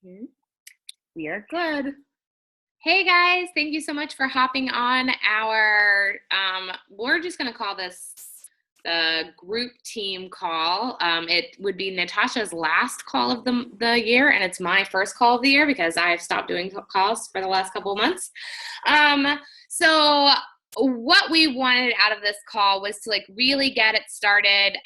Mhm. We are good. Hey guys, thank you so much for hopping on our, we're just going to call this the group team call. It would be Natasha's last call of the year, and it's my first call of the year because I've stopped doing calls for the last couple of months. So what we wanted out of this call was to really get it started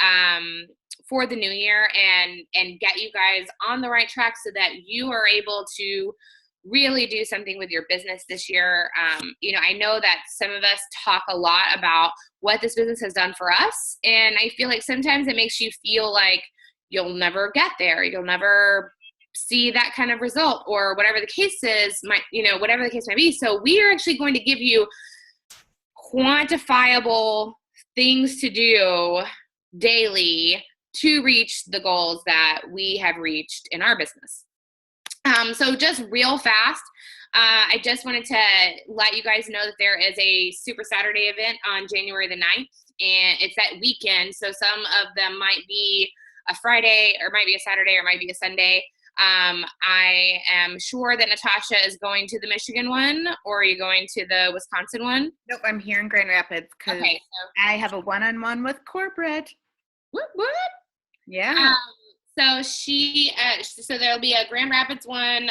for the new year and get you guys on the right track so that you are able to really do something with your business this year. I know that some of us talk a lot about what this business has done for us, and I feel like sometimes it makes you feel like you'll never get there, you'll never see that kind of result, or whatever the case is, whatever the case might be. So we are actually going to give you quantifiable things to do daily to reach the goals that we have reached in our business. So just real fast, I just wanted to let you guys know that there is a Super Saturday event on January the 9th, and it's that weekend. So some of them might be a Friday, or might be a Saturday, or might be a Sunday. I am sure that Natasha is going to the Michigan one, or are you going to the Wisconsin one? Nope, I'm here in Grand Rapids because I have a one-on-one with corporate. What? Yeah. So there'll be a Grand Rapids one,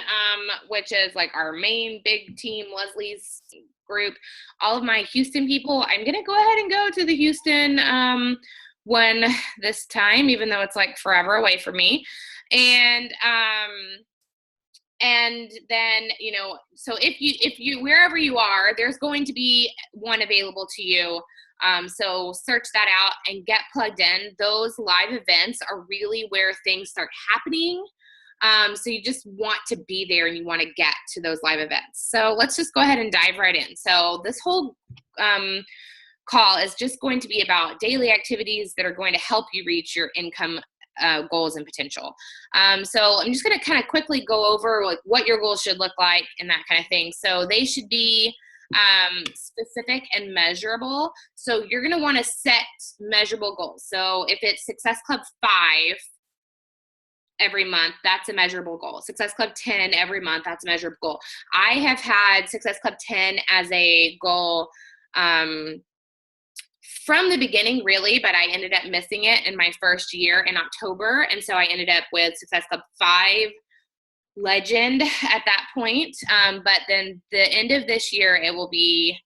which is like our main big team, Leslie's group. All of my Houston people, I'm going to go ahead and go to the Houston one this time, even though it's like forever away from me. And then, so if you, wherever you are, there's going to be one available to you. So search that out and get plugged in. Those live events are really where things start happening. So you just want to be there and you want to get to those live events. So let's just go ahead and dive right in. So this whole call is just going to be about daily activities that are going to help you reach your income goals and potential. So I'm just going to kind of quickly go over what your goals should look like and that kind of thing. So they should be specific and measurable. So you're going to want to set measurable goals. So if it's Success Club 5 every month, that's a measurable goal. Success Club 10 every month, that's a measurable goal. I have had Success Club 10 as a goal from the beginning, really, but I ended up missing it in my first year in October. And so I ended up with Success Club 5 Legend at that point. But then the end of this year, it will be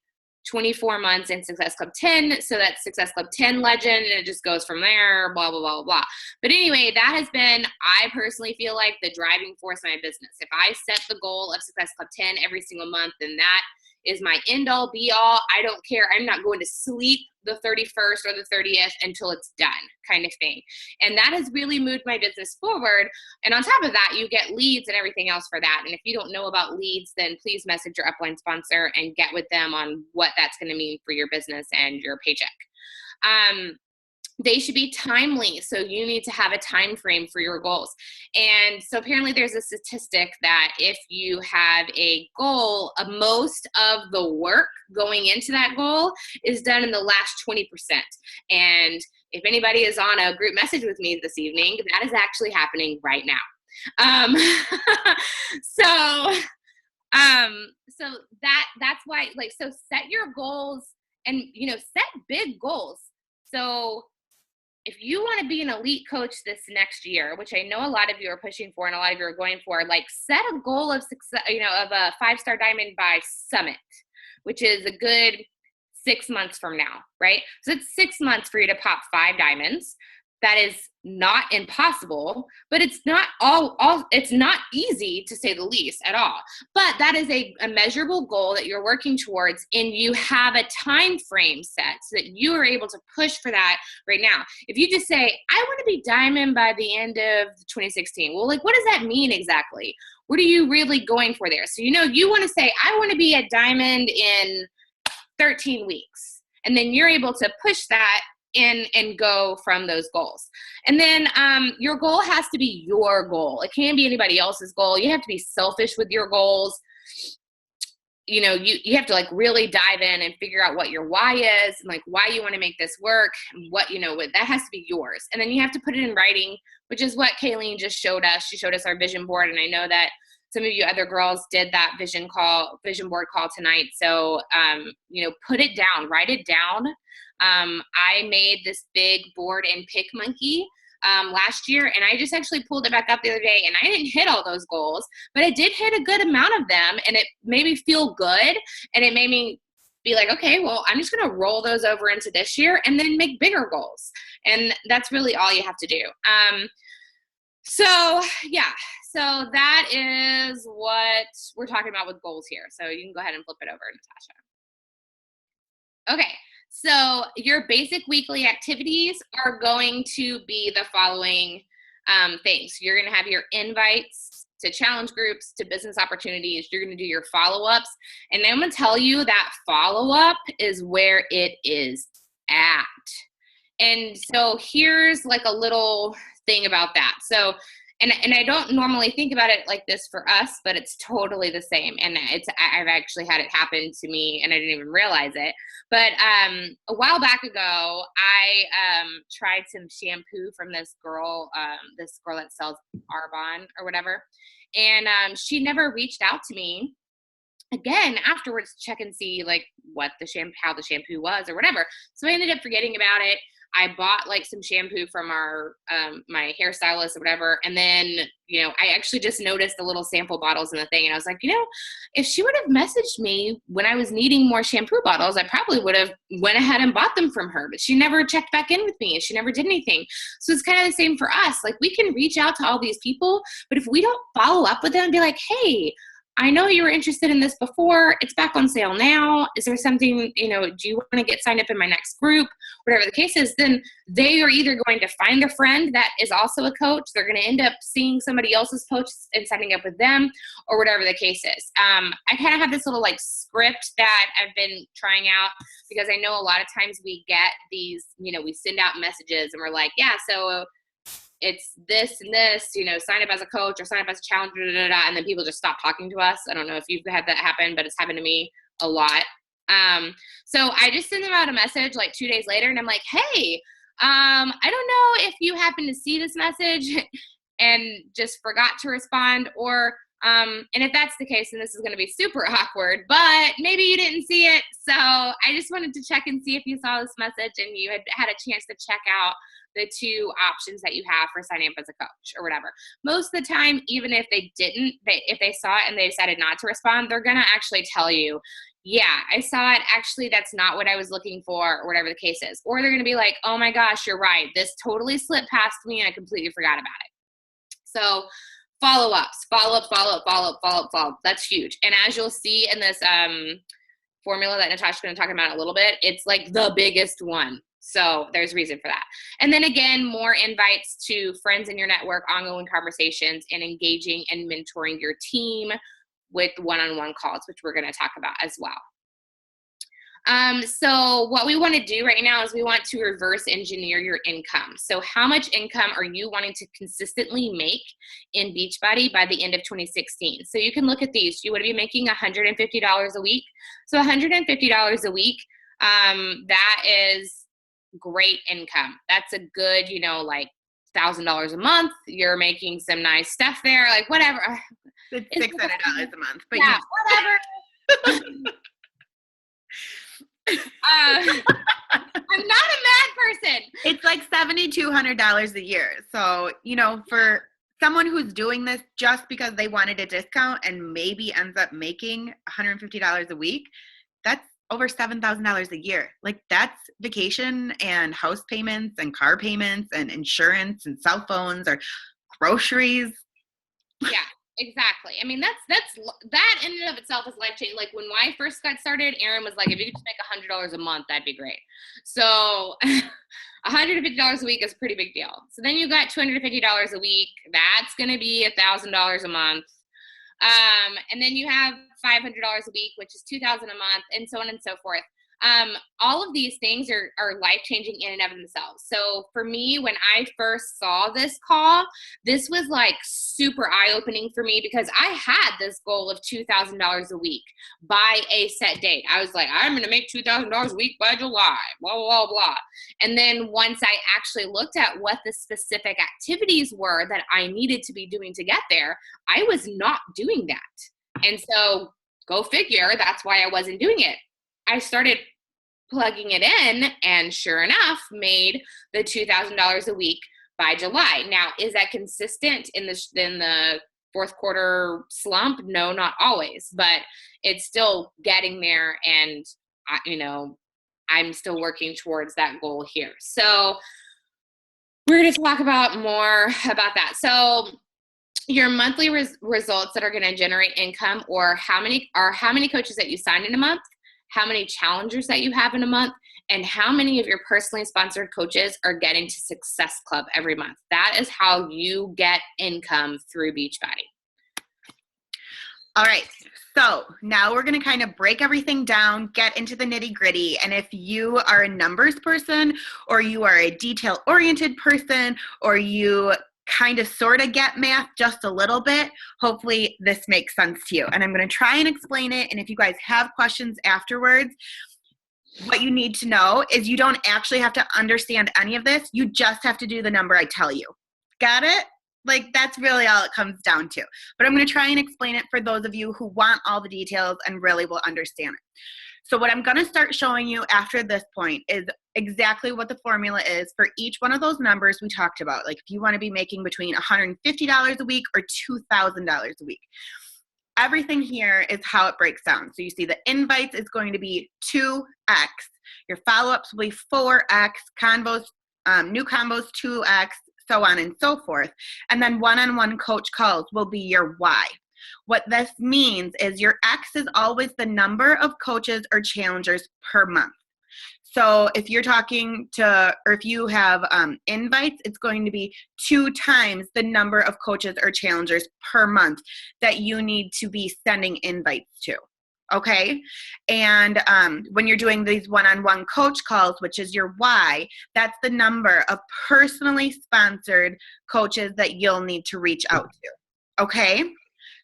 24 months in Success Club 10. So that's Success Club 10 Legend, and it just goes from there, blah, blah, blah, blah. But anyway, that has been, I personally feel like, the driving force of my business. If I set the goal of Success Club 10 every single month, then that is my end all be all. I don't care. I'm not going to sleep the 31st or the 30th until it's done, kind of thing. And that has really moved my business forward. And on top of that, you get leads and everything else for that. And if you don't know about leads, then please message your upline sponsor and get with them on what that's going to mean for your business and your paycheck. They should be timely. So you need to have a time frame for your goals. And so apparently there's a statistic that if you have a goal, most of the work going into that goal is done in the last 20%. And if anybody is on a group message with me this evening, that is actually happening right now. So that's why, so set your goals and, set big goals. So if you want to be an elite coach this next year, which I know a lot of you are pushing for and a lot of you are going for, set a goal of success, of a 5-star diamond by Summit, which is a good 6 months from now, right? So it's 6 months for you to pop 5 diamonds. That is not impossible, but it's not it's not easy, to say the least, at all. But that is a measurable goal that you're working towards, and you have a time frame set so that you are able to push for that right now. If you just say, I want to be diamond by the end of 2016, well, what does that mean exactly? What are you really going for there? So, you want to say, I want to be a diamond in 13 weeks. And then you're able to push that in and go from those goals. And then your goal has to be your goal. It can't be anybody else's goal. You have to be selfish with your goals. you have to like really dive in and figure out what your why is and like why you want to make this work and what, that has to be yours. And then you have to put it in writing, which is what Kayleen just showed us. She showed us our vision board. And I know that some of you other girls did that vision board call tonight. So, put it down, write it down. I made this big board in PicMonkey last year, and I just actually pulled it back up the other day, and I didn't hit all those goals, but I did hit a good amount of them, and it made me feel good, and it made me be like, okay, well, I'm just going to roll those over into this year and then make bigger goals. And that's really all you have to do. So that is what we're talking about with goals here. So you can go ahead and flip it over, Natasha. Okay. So your basic weekly activities are going to be the following things. You're going to have your invites to challenge groups, to business opportunities. You're going to do your follow-ups. And I'm going to tell you that follow-up is where it is at. And so here's like a little thing about that. So, and I don't normally think about it like this for us, but it's totally the same. And I've actually had it happen to me and I didn't even realize it. But a while back ago, I tried some shampoo from this girl that sells Arbonne or whatever. And she never reached out to me again afterwards to check and see like how the shampoo was or whatever. So I ended up forgetting about it. I bought like some shampoo from our my hairstylist or whatever, and then I actually just noticed the little sample bottles in the thing, and I was like, if she would have messaged me when I was needing more shampoo bottles, I probably would have went ahead and bought them from her. But she never checked back in with me, and she never did anything. So it's kind of the same for us. Like we can reach out to all these people, but if we don't follow up with them and be like, hey, I know you were interested in this before. It's back on sale now. Is there something, do you want to get signed up in my next group? Whatever the case is, then they are either going to find a friend that is also a coach. They're going to end up seeing somebody else's posts and signing up with them or whatever the case is. I kind of have this little like script that I've been trying out because I know a lot of times we get these, we send out messages and we're like, yeah, so it's this and this, sign up as a coach or sign up as a challenger, and then people just stop talking to us. I don't know if you've had that happen, but it's happened to me a lot. So I just send them out a message like 2 days later, and I'm like, hey, I don't know if you happen to see this message and just forgot to respond, or and if that's the case, then this is going to be super awkward, but maybe you didn't see it. So I just wanted to check and see if you saw this message and you had a chance to check out the 2 options that you have for signing up as a coach or whatever. Most of the time, even if they didn't, if they saw it and they decided not to respond, they're going to actually tell you, yeah, I saw it. Actually, that's not what I was looking for or whatever the case is. Or they're going to be like, oh my gosh, you're right. This totally slipped past me and I completely forgot about it. So follow-ups, follow-up. That's huge. And as you'll see in this formula that Natasha's going to talk about in a little bit, it's like the biggest one. So there's reason for that. And then again, more invites to friends in your network, ongoing conversations, and engaging and mentoring your team with one-on-one calls, which we're going to talk about as well. So what we want to do right now is we want to reverse engineer your income. So how much income are you wanting to consistently make in Beachbody by the end of 2016? So you can look at these. You want to be making $150 a week. So $150 a week, that is great income. That's a good, like $1,000 a month. You're making some nice stuff there, like whatever. It's $600 a month, but yeah, whatever. I'm not a mad person. It's like $7,200 a year. So, for someone who's doing this just because they wanted a discount and maybe ends up making $150 a week, that's over $7,000 a year. Like that's vacation and house payments and car payments and insurance and cell phones or groceries. Yeah, exactly. I mean, that in and of itself is life-changing. Like when I first got started, Erin was like, if you could just make $100 a month, that'd be great. So $150 a week is a pretty big deal. So then you got $250 a week. That's going to be $1,000 a month. And then you have $500 a week, which is $2,000 a month, and so on and so forth. all of these things are life-changing in and of themselves. So for me, when I first saw this call, this was like super eye-opening for me because I had this goal of $2,000 a week by a set date. I was like, I'm going to make $2,000 a week by July, blah, blah, blah. And then once I actually looked at what the specific activities were that I needed to be doing to get there, I was not doing that. And so go figure, that's why I wasn't doing it. I started plugging it in and sure enough made the $2,000 a week by July. Now, is that consistent in the fourth quarter slump? No, not always, but it's still getting there. And I'm still working towards that goal here. So we're going to talk about more about that. So your monthly results that are going to generate income, or how many coaches that you sign in a month, how many challengers that you have in a month, and how many of your personally sponsored coaches are getting to Success Club every month. That is how you get income through Beachbody. All right. So now we're going to kind of break everything down, get into the nitty gritty. And if you are a numbers person, or you are a detail oriented person, or you kind of sort of get math just a little bit, hopefully this makes sense to you. And I'm going to try and explain it. And if you guys have questions afterwards, what you need to know is you don't actually have to understand any of this. You just have to do the number I tell you. Got it? Like, that's really all it comes down to. But I'm going to try and explain it for those of you who want all the details and really will understand it. So what I'm going to start showing you after this point is exactly what the formula is for each one of those numbers we talked about. Like if you want to be making between $150 a week or $2,000 a week. Everything here is how it breaks down. So you see the invites is going to be 2x. Your follow-ups will be 4x. Convos, new combos 2x, so on and so forth. And then one-on-one coach calls will be your Y. What this means is your X is always the number of coaches or challengers per month. So if you're talking to, or if you have invites, it's going to be 2 times the number of coaches or challengers per month that you need to be sending invites to. Okay. And when you're doing these one-on-one coach calls, which is your Y, that's the number of personally sponsored coaches that you'll need to reach out to. Okay.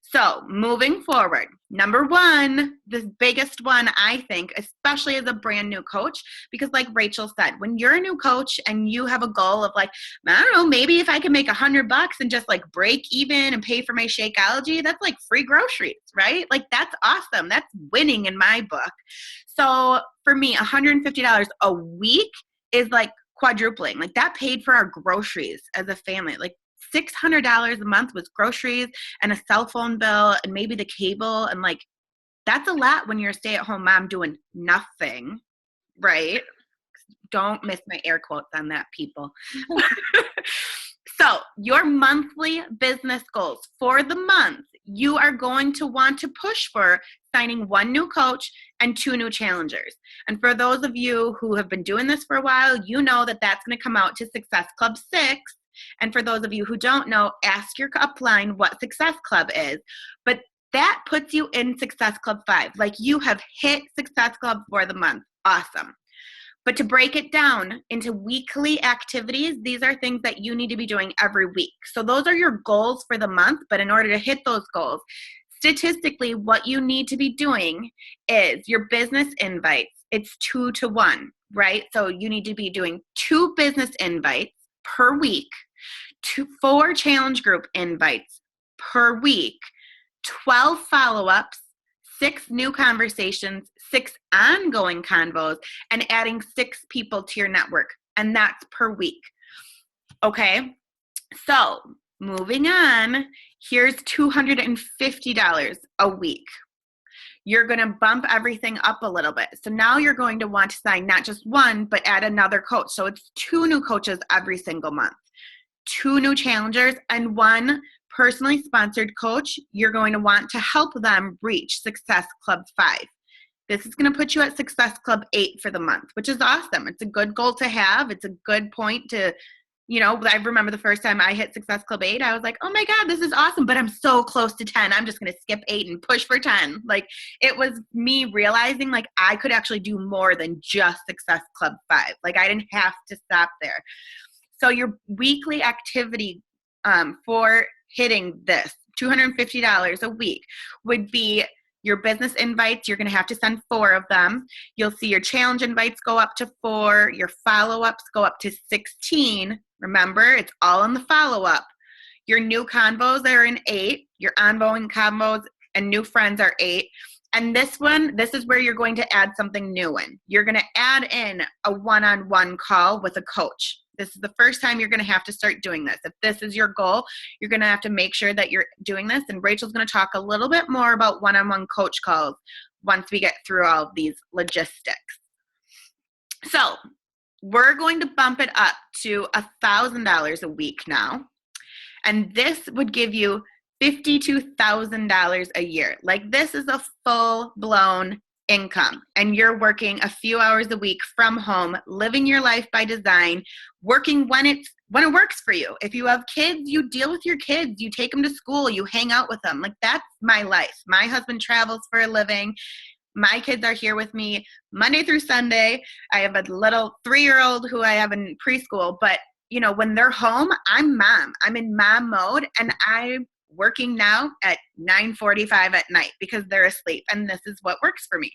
So moving forward, number one, the biggest one, I think, especially as a brand new coach, because like Rachel said, when you're a new coach and you have a goal of like, I don't know, maybe if I can make $100 and just like break even and pay for my Shakeology, that's like free groceries, right? Like that's awesome. That's winning in my book. So for me, $150 a week is like quadrupling. Like that paid for our groceries as a family. Like $600 a month was groceries and a cell phone bill and maybe the cable. And like, that's a lot when you're a stay-at-home mom doing nothing, right? Don't miss my air quotes on that, people. So your monthly business goals for the month, you are going to want to push for signing 1 new coach and 2 new challengers. And for those of you who have been doing this for a while, you know that that's going to come out to Success Club 6. And for those of you who don't know, ask your upline what Success Club is. But that puts you in Success Club 5. Like you have hit Success Club for the month. Awesome. But to break it down into weekly activities, these are things that you need to be doing every week. So those are your goals for the month. But in order to hit those goals, statistically, what you need to be doing is your business invites. It's 2 to 1, right? So you need to be doing 2 business invites per week, 4 challenge group invites per week, 12 follow-ups, 6 new conversations, 6 ongoing convos, and adding 6 people to your network. And that's per week. Okay. So moving on, here's $250 a week. You're going to bump everything up a little bit. So now you're going to want to sign not just 1, but add another coach. So it's 2 new coaches every single month, 2 new challengers, and 1 personally sponsored coach. You're going to want to help them reach Success Club 5. This is going to put you at Success Club 8 for the month, which is awesome. It's a good goal to have. It's a good point to, I remember the first time I hit Success Club 8, I was like, oh my God, this is awesome, but I'm so close to 10. I'm just going to skip 8 and push for 10. Like, it was me realizing like I could actually do more than just Success Club 5. Like, I didn't have to stop there. So your weekly activity for hitting this $250 a week would be your business invites. You're going to have to send 4 of them. You'll see your challenge invites go up to 4. Your follow-ups go up to 16. Remember, it's all in the follow-up. Your new convos are in 8. Your ongoing convos and new friends are 8. And this is where you're going to add something new in. You're going to add in a one-on-one call with a coach. This is the first time you're going to have to start doing this. If this is your goal, you're going to have to make sure that you're doing this. And Rachel's going to talk a little bit more about one-on-one coach calls once we get through all of these logistics. So we're going to bump it up to $1,000 a week now. And this would give you $52,000 a year. Like, this is a full-blown income, and you're working a few hours a week from home, living your life by design, working when it works for you. If you have kids, you deal with your kids, you take them to school, you hang out with them. Like, that's my life. My husband travels for a living. My kids are here with me Monday through Sunday. I have a little 3-year-old who I have in preschool, but when they're home, I'm mom. I'm in mom mode, and I'm working now at 9:45 at night because they're asleep, and this is what works for me.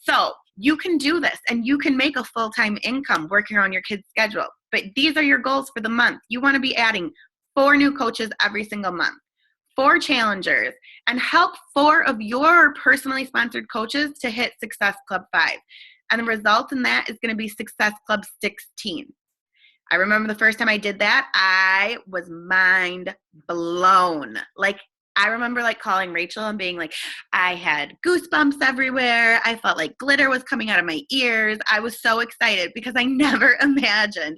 So you can do this, and you can make a full-time income working on your kids' schedule. But these are your goals for the month. You want to be adding 4 new coaches every single month, 4 challengers, and help 4 of your personally sponsored coaches to hit Success Club 5. And the result in that is going to be Success Club 16. I remember the first time I did that, I was mind blown. Like, I remember calling Rachel and being like, I had goosebumps everywhere. I felt like glitter was coming out of my ears. I was so excited because I never imagined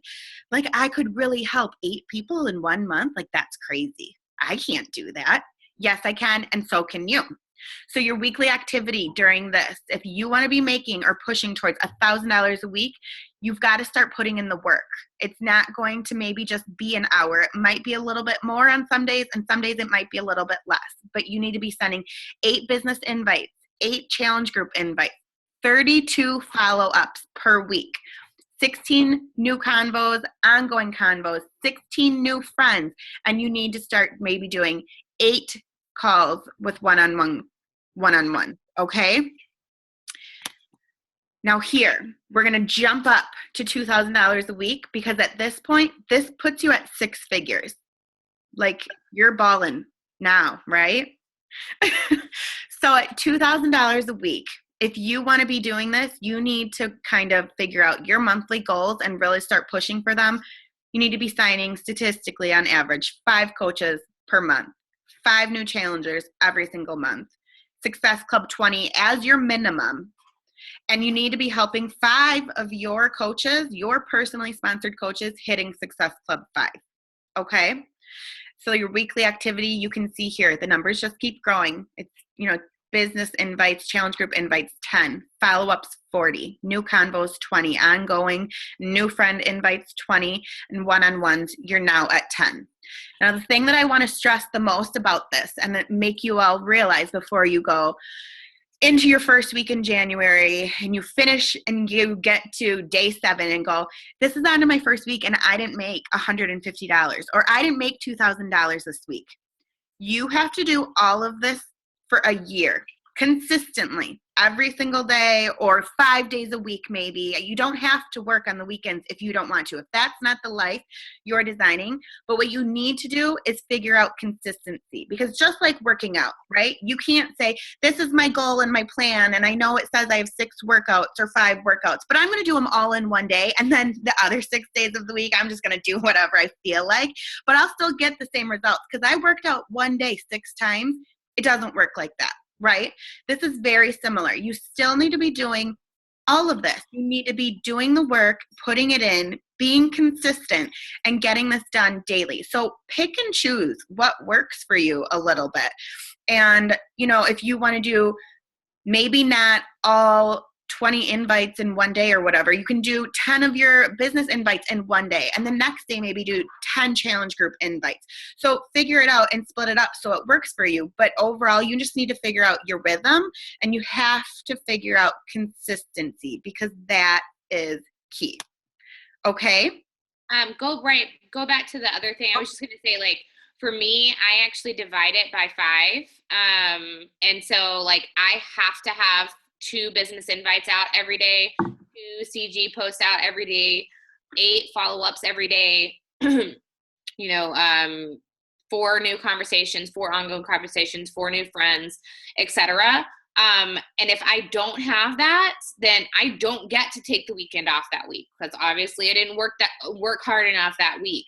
I could really help 8 people in 1 month. Like, that's crazy. I can't do that. Yes, I can. And so can you. So your weekly activity during this, if you want to be making or pushing towards $1,000 a week, you've got to start putting in the work. It's not going to maybe just be an hour. It might be a little bit more on some days, and some days it might be a little bit less. But you need to be sending 8 business invites, 8 challenge group invites, 32 follow-ups per week, 16 new convos, ongoing convos, 16 new friends, and you need to start maybe doing 8 calls with one-on-one, okay? Now here, we're going to jump up to $2,000 a week because at this point, this puts you at 6 figures. Like, you're balling now, right? So at $2,000 a week, if you want to be doing this, you need to kind of figure out your monthly goals and really start pushing for them. You need to be signing statistically on average 5 coaches per month, 5 new challengers every single month, Success Club 20 as your minimum. And you need to be helping 5 of your coaches, your personally sponsored coaches, hitting Success Club 5. Okay? So your weekly activity, you can see here, the numbers just keep growing. It's, business invites, challenge group invites 10, follow-ups 40, new convos 20, ongoing, new friend invites 20, and one-on-ones, you're now at 10. Now, the thing that I want to stress the most about this and that make you all realize before you go into your first week in January and you finish and you get to day 7 and go, this is on to my first week and I didn't make $150 or I didn't make $2,000 this week. You have to do all of this for a year consistently, every single day or 5 days a week maybe. You don't have to work on the weekends if you don't want to, if that's not the life you're designing. But what you need to do is figure out consistency, because just like working out, right? You can't say, this is my goal and my plan, and I know it says I have 6 workouts or 5 workouts, but I'm going to do them all in one day, and then the other 6 days of the week, I'm just going to do whatever I feel like, but I'll still get the same results because I worked out one day 6 times. It doesn't work like that, right? This is very similar. You still need to be doing all of this. You need to be doing the work, putting it in, being consistent, and getting this done daily. So pick and choose what works for you a little bit. And, if you want to do maybe not all 20 invites in one day or whatever. You can do 10 of your business invites in one day, and the next day maybe do 10 challenge group invites. So figure it out and split it up so it works for you. But overall, you just need to figure out your rhythm, and you have to figure out consistency, because that is key. Okay? Go back to the other thing. I was just going to say, like, for me, I actually divide it by 5. And so like I have to have 2 business invites out every day, 2 CG posts out every day, 8 follow-ups every day, 4 new conversations, 4 ongoing conversations, 4 new friends, etc. And if I don't have that, then I don't get to take the weekend off that week, because obviously I didn't work hard enough that week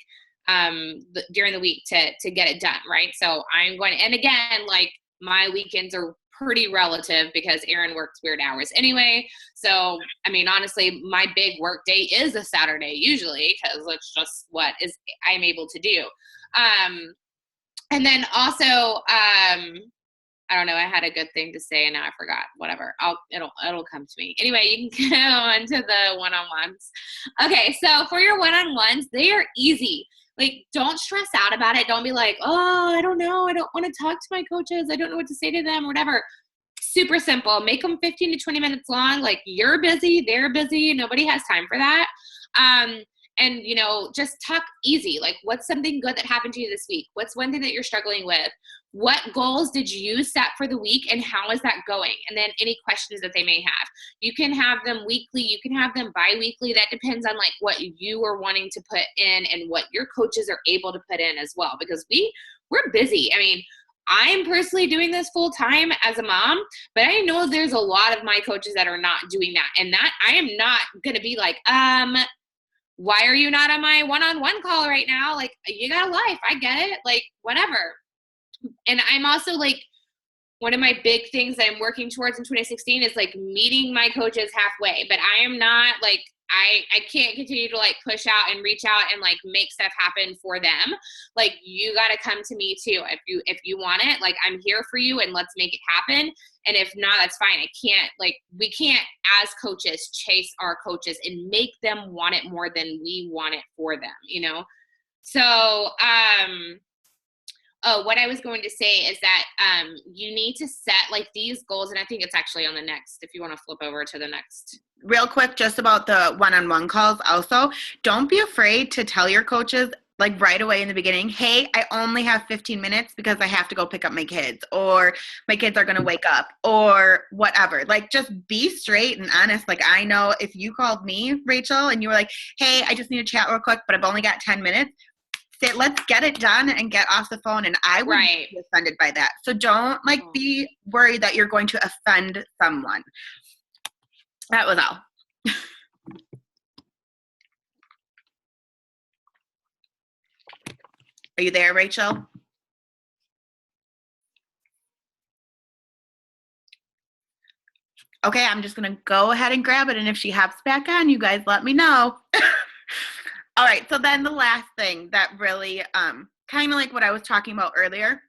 during the week to get it done, right? So I'm going to, and again, like my weekends are pretty relative because Erin works weird hours anyway. So, I mean, honestly, my big work day is a Saturday usually, because it's just what is I'm able to do. And then also, I don't know, I had a good thing to say and now I forgot. Whatever. It'll come to me. Anyway, you can go on to the one-on-ones. Okay, so for your one-on-ones, they are easy. Like, don't stress out about it. Don't be like, oh, I don't know. I don't want to talk to my coaches. I don't know what to say to them or whatever. Super simple. Make them 15 to 20 minutes long. Like, you're busy. They're busy. Nobody has time for that. And, just talk easy. Like, what's something good that happened to you this week? What's one thing that you're struggling with? What goals did you set for the week and how is that going? And then any questions that they may have. You can have them weekly. You can have them bi-weekly. That depends on like what you are wanting to put in and what your coaches are able to put in as well, because we're busy. I mean, I'm personally doing this full time as a mom, but I know there's a lot of my coaches that are not doing that. And that I am not going to be like, why are you not on my one-on-one call right now? Like, you got a life. I get it. Like, whatever. And I'm also like, one of my big things that I'm working towards in 2016 is like meeting my coaches halfway, but I am not like, I can't continue to like push out and reach out and like make stuff happen for them. Like, you got to come to me too. If you want it, like, I'm here for you and let's make it happen. And if not, that's fine. We can't as coaches chase our coaches and make them want it more than we want it for them, So, what I was going to say is that you need to set like these goals, and I think it's actually on the next, if you want to flip over to the next. Real quick, just about the one-on-one calls also, don't be afraid to tell your coaches like right away in the beginning, hey, I only have 15 minutes because I have to go pick up my kids, or my kids are going to wake up, or whatever. Like, just be straight and honest. Like, I know if you called me, Rachel, and you were like, hey, I just need to chat real quick, but I've only got 10 minutes. Let's get it done and get off the phone. And I would be offended by that. So don't be worried that you're going to offend someone. That was all. Are you there, Rachel? Okay, I'm just going to go ahead and grab it. And if she hops back on, you guys let me know. All right, so then the last thing that really, kind of like what I was talking about earlier,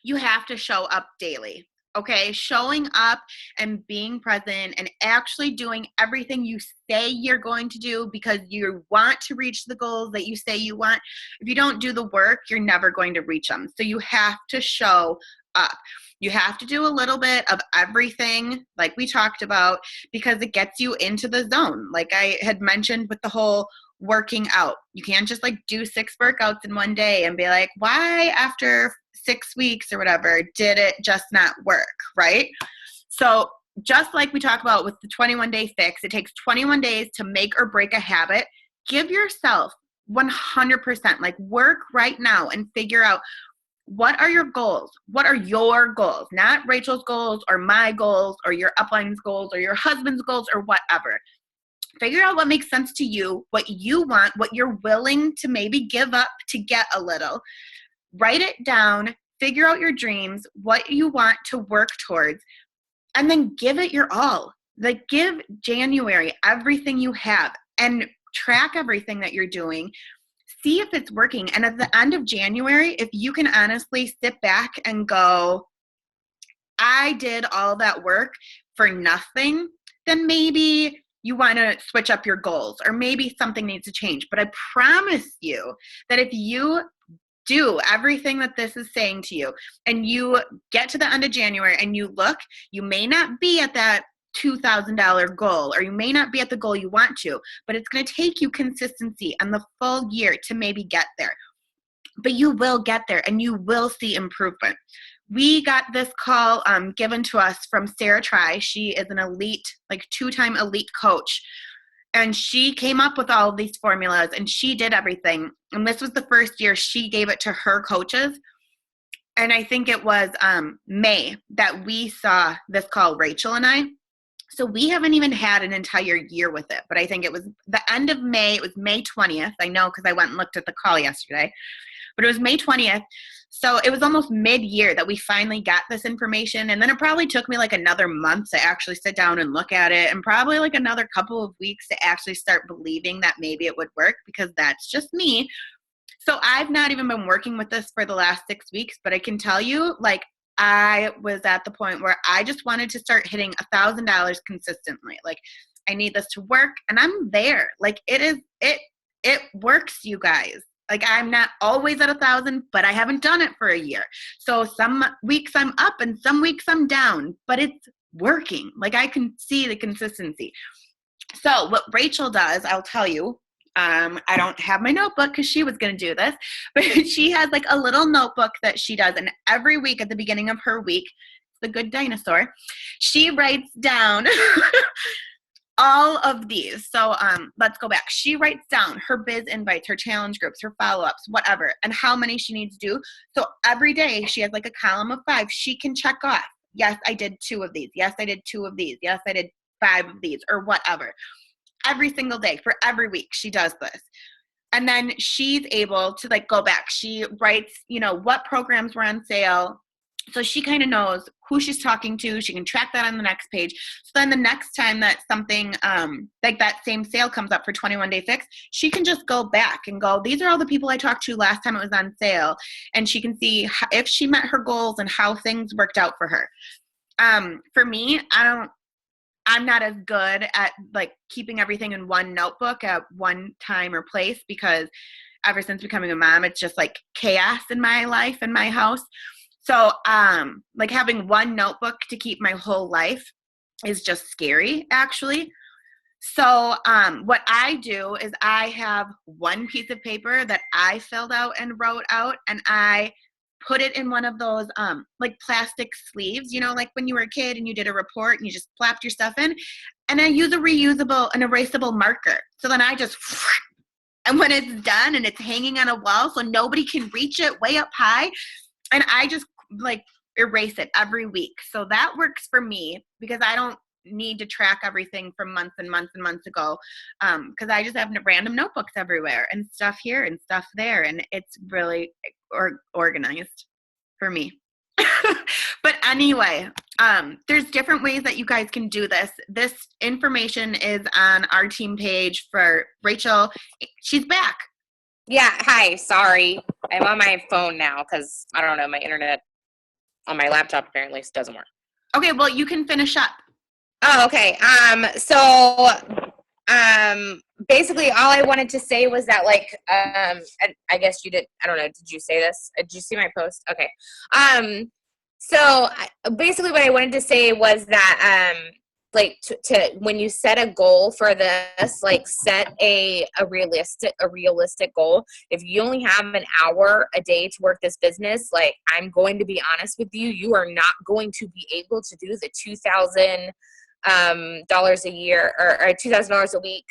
you have to show up daily, okay? Showing up and being present and actually doing everything you say you're going to do because you want to reach the goals that you say you want. If you don't do the work, you're never going to reach them. So you have to show up. You have to do a little bit of everything like we talked about, because it gets you into the zone. Like I had mentioned with the whole working out. You can't just like do 6 workouts in one day and be like, why after 6 weeks or whatever did it just not work, right? So just like we talk about with the 21-day fix, it takes 21 days to make or break a habit. Give yourself 100%, like work right now and figure out, what are your goals? What are your goals? Not Rachel's goals or my goals or your upline's goals or your husband's goals or whatever. Figure out what makes sense to you, what you want, what you're willing to maybe give up to get a little. Write it down, figure out your dreams, what you want to work towards, and then give it your all. Like, give January everything you have and track everything that you're doing. See if it's working. And at the end of January, if you can honestly sit back and go, I did all that work for nothing, then maybe you want to switch up your goals, or maybe something needs to change. But I promise you that if you do everything that this is saying to you, and you get to the end of January and you look, you may not be at that $2,000 goal, or you may not be at the goal you want to, but it's going to take you consistency and the full year to maybe get there. But you will get there, and you will see improvement. We got this call given to us from Sarah Try. She is an elite, like 2-time elite coach. And she came up with all of these formulas, and she did everything. And this was the first year she gave it to her coaches. And I think it was May that we saw this call, Rachel and I. So we haven't even had an entire year with it. But I think it was the end of May. It was May 20th. I know because I went and looked at the call yesterday. But it was May 20th. So it was almost mid-year that we finally got this information. And then it probably took me like another month to actually sit down and look at it, and probably like another couple of weeks to actually start believing that maybe it would work, because that's just me. So I've not even been working with this for the last 6 weeks, but I can tell you, like, I was at the point where I just wanted to start hitting $1,000 consistently. Like, I need this to work, and I'm there. Like, it works, you guys. Like, I'm not always at 1,000, but I haven't done it for a year. So some weeks I'm up and some weeks I'm down, but it's working. Like, I can see the consistency. So what Rachel does, I'll tell you, I don't have my notebook because she was going to do this, but she has like a little notebook that she does. And every week at the beginning of her week, the good dinosaur, she writes down all of these. So let's go back. She writes down her biz invites, her challenge groups, her follow-ups, whatever, and how many she needs to do. So every day she has like a column of 5. She can check off. Yes, I did 2 of these. Yes, I did 2 of these. Yes, I did 5 of these, or whatever. Every single day for every week she does this. And then she's able to like go back. She writes, what programs were on sale. So she kind of knows who she's talking to. She can track that on the next page. So then the next time that something like that same sale comes up for 21 Day Fix, she can just go back and go, these are all the people I talked to last time it was on sale. And she can see if she met her goals and how things worked out for her. For me, I'm not as good at like keeping everything in one notebook at one time or place, because ever since becoming a mom, it's just like chaos in my life and my house. So like having one notebook to keep my whole life is just scary, actually. So what I do is I have one piece of paper that I filled out and wrote out, and I put it in one of those like plastic sleeves, like when you were a kid and you did a report and you just plopped your stuff in. And I use an erasable marker. So then I just, and when it's done and it's hanging on a wall so nobody can reach it way up high, and I just like erase it every week. So that works for me, because I don't need to track everything from months and months and months ago, because I just have random notebooks everywhere and stuff here and stuff there, and it's really organized for me. But anyway, there's different ways that you guys can do this. This information is on our team page for Rachel. She's back. Yeah, hi, sorry. I'm on my phone now because, I don't know, my internet on my laptop apparently doesn't work. Okay, well, you can finish up. Oh, okay. Basically all I wanted to say was that, like, I guess you did, I don't know, did you say this? Did you see my post? Okay. Basically what I wanted to say was that, like, to when you set a goal for this, like, set a realistic goal. If you only have an hour a day to work this business, like, I'm going to be honest with you, you are not going to be able to do the $2,000 dollars a year or $2,000 a week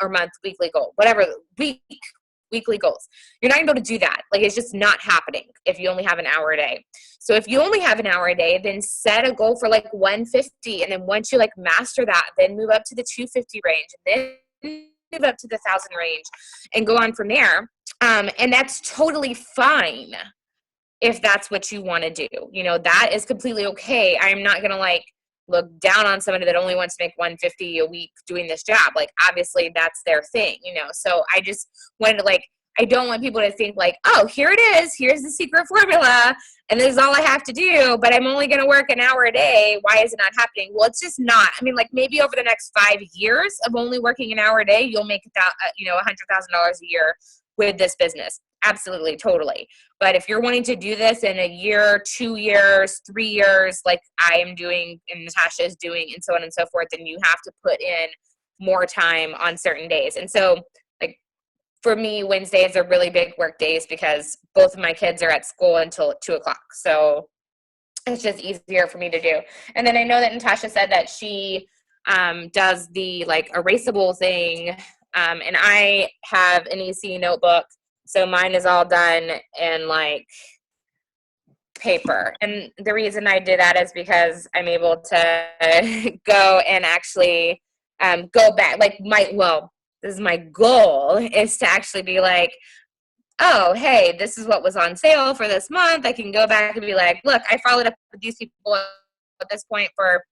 or month, weekly goal, whatever, weekly goals. You're not able to do that. Like, it's just not happening if you only have an hour a day. So if you only have an hour a day, then set a goal for like 150. And then once you like master that, then move up to the 250 range, and then move up to the 1,000 range and go on from there. And that's totally fine if that's what you want to do. That is completely okay. I'm not going to like look down on somebody that only wants to make 150 a week doing this job. Like, obviously that's their thing, So I just wanted to, like, I don't want people to think like, oh, here it is. Here's the secret formula. And this is all I have to do, but I'm only going to work an hour a day. Why is it not happening? Well, it's just not. I mean, like maybe over the next 5 years of only working an hour a day, you'll make $100,000 a year with this business. Absolutely, totally. But if you're wanting to do this in a year, 2 years, 3 years, like I am doing and Natasha is doing and so on and so forth, then you have to put in more time on certain days. And so like for me, Wednesdays are really big work days because both of my kids are at school until 2:00. So it's just easier for me to do. And then I know that Natasha said that she does the like erasable thing. And I have an EC notebook. So mine is all done in like paper. And the reason I do that is because I'm able to go and actually go back. Like this is my goal is to actually be like, oh, hey, this is what was on sale for this month. I can go back and be like, look, I followed up with these people at this point for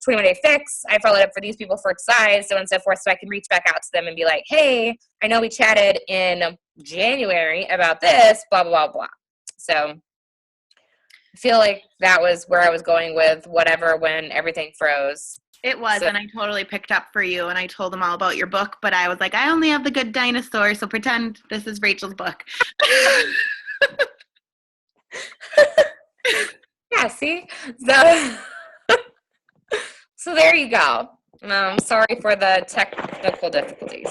21-day fix. I followed up for these people for size, so on and so forth. So I can reach back out to them and be like, hey, I know we chatted in January about this, blah, blah, blah, blah. So I feel like that was where I was going with whatever when everything froze. It was, and I totally picked up for you, and I told them all about your book, but I was like, I only have The Good Dinosaur, so pretend this is Rachel's book. Yeah, see? So there you go. Sorry for the technical difficulties.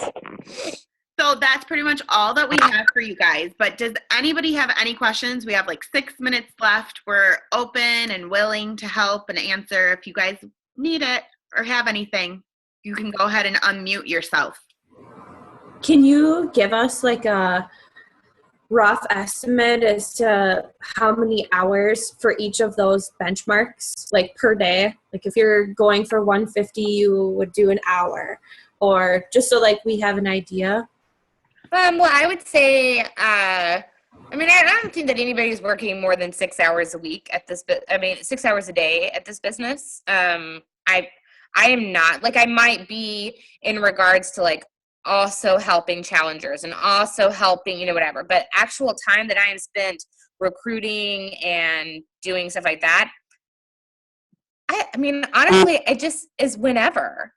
So that's pretty much all that we have for you guys. But does anybody have any questions? We have like 6 minutes left. We're open and willing to help and answer. If you guys need it or have anything, you can go ahead and unmute yourself. Can you give us like a rough estimate as to how many hours for each of those benchmarks, like per day? Like if you're going for 150, you would do an hour, or just so like we have an idea. Well, I would say, I don't think that anybody's working more than 6 hours a week at this, 6 hours a day at this business. I am not, like I might be in regards to like also helping challengers and also helping, whatever, but actual time that I am spent recruiting and doing stuff like that, honestly, it just is whenever.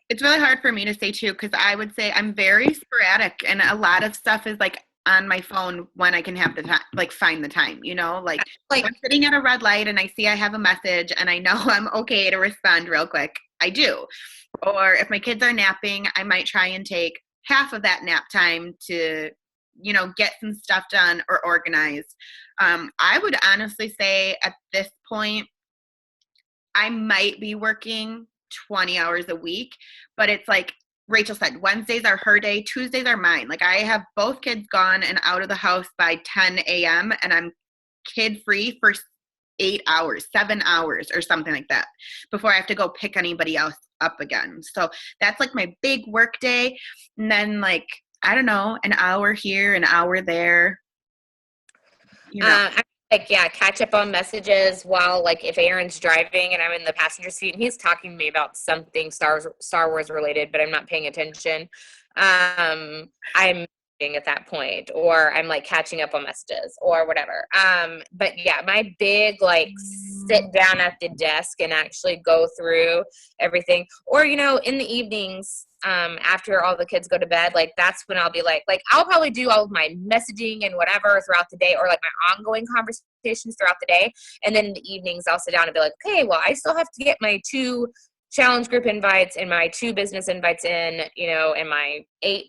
It's really hard for me to say too, because I would say I'm very sporadic, and a lot of stuff is like on my phone when I can have the time, like find the time, like I'm sitting at a red light and I see I have a message and I know I'm okay to respond real quick. I do. Or if my kids are napping, I might try and take half of that nap time to, get some stuff done or organized. I would honestly say at this point, I might be working 20 hours a week, but it's like Rachel said, Wednesdays are her day, Tuesdays are mine. Like I have both kids gone and out of the house by 10 a.m. and I'm kid free for 8 hours, 7 hours or something like that before I have to go pick anybody else up again. So that's like my big work day. And then like, I don't know, an hour here, an hour there. Catch up on messages while like if Aaron's driving and I'm in the passenger seat and he's talking to me about something Star Wars related, but I'm not paying attention. I'm at that point, or I'm like catching up on messages or whatever. But yeah, my big like sit down at the desk and actually go through everything, or in the evenings after all the kids go to bed, like that's when I'll be like I'll probably do all of my messaging and whatever throughout the day, or like my ongoing conversations throughout the day, and then in the evenings I'll sit down and be like, okay, well I still have to get my 2 challenge group invites and my 2 business invites in, and my 8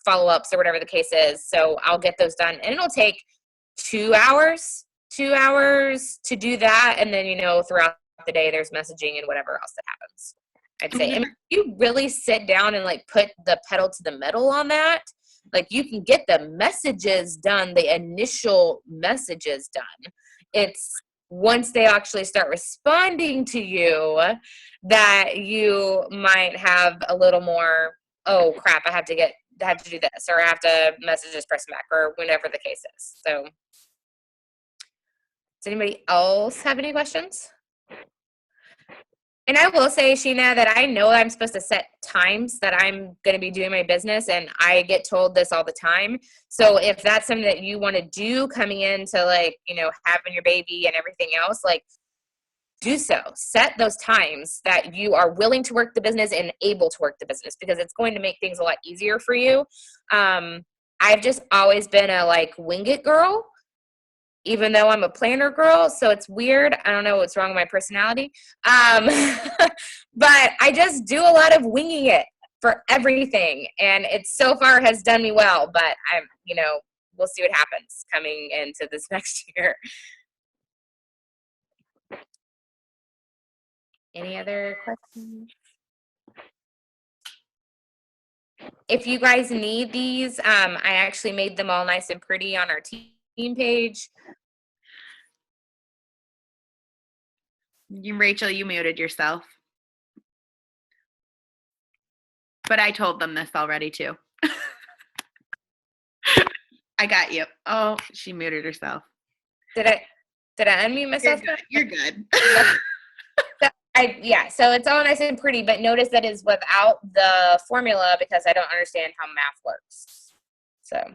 follow-ups or whatever the case is. So I'll get those done, and it'll take 2 hours to do that. And then, throughout the day, there's messaging and whatever else that happens, I'd say. And if you really sit down and like put the pedal to the metal on that, like you can get the messages done, the initial messages done. It's once they actually start responding to you that you might have a little more, oh crap, I have to do this, or I have to message this person back, or whatever the case is. So does anybody else have any questions? And I will say, Sheena, that I know I'm supposed to set times that I'm going to be doing my business, and I get told this all the time. So if that's something that you want to do coming into, like, you know, having your baby and everything else, like, do so. Set those times that you are willing to work the business and able to work the business, because it's going to make things a lot easier for you. I've just always been a, like, wing it girl, even though I'm a planner girl, so it's weird. I don't know what's wrong with my personality. But I just do a lot of winging it for everything, and it so far has done me well, but I'm, you know, we'll see what happens coming into this next year. Any other questions? If you guys need these, I actually made them all nice and pretty on our team page. Rachel, you muted yourself. But I told them this already too. I got you. Oh, she muted herself. Did I unmute myself? You're good. Yeah, so it's all nice and pretty, but notice that is without the formula because I don't understand how math works. So,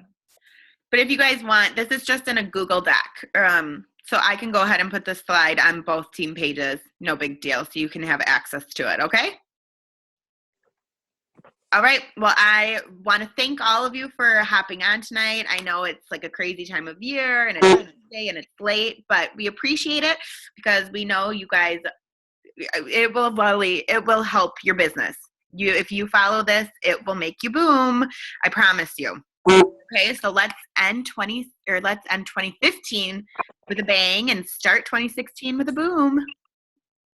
but if you guys want, this is just in a Google Doc. So I can go ahead and put the slide on both team pages. No big deal. So you can have access to it, okay? All right. Well, I want to thank all of you for hopping on tonight. I know it's like a crazy time of year and it's Wednesday and it's late, but we appreciate it because we know you guys, it will help your business. If you follow this, it will make you boom. I promise you. Okay, so let's end 2015 with a bang and start 2016 with a boom.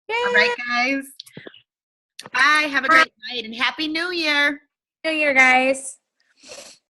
Yay. All right, guys. Bye. Have a great night and Happy New Year. New Year, guys.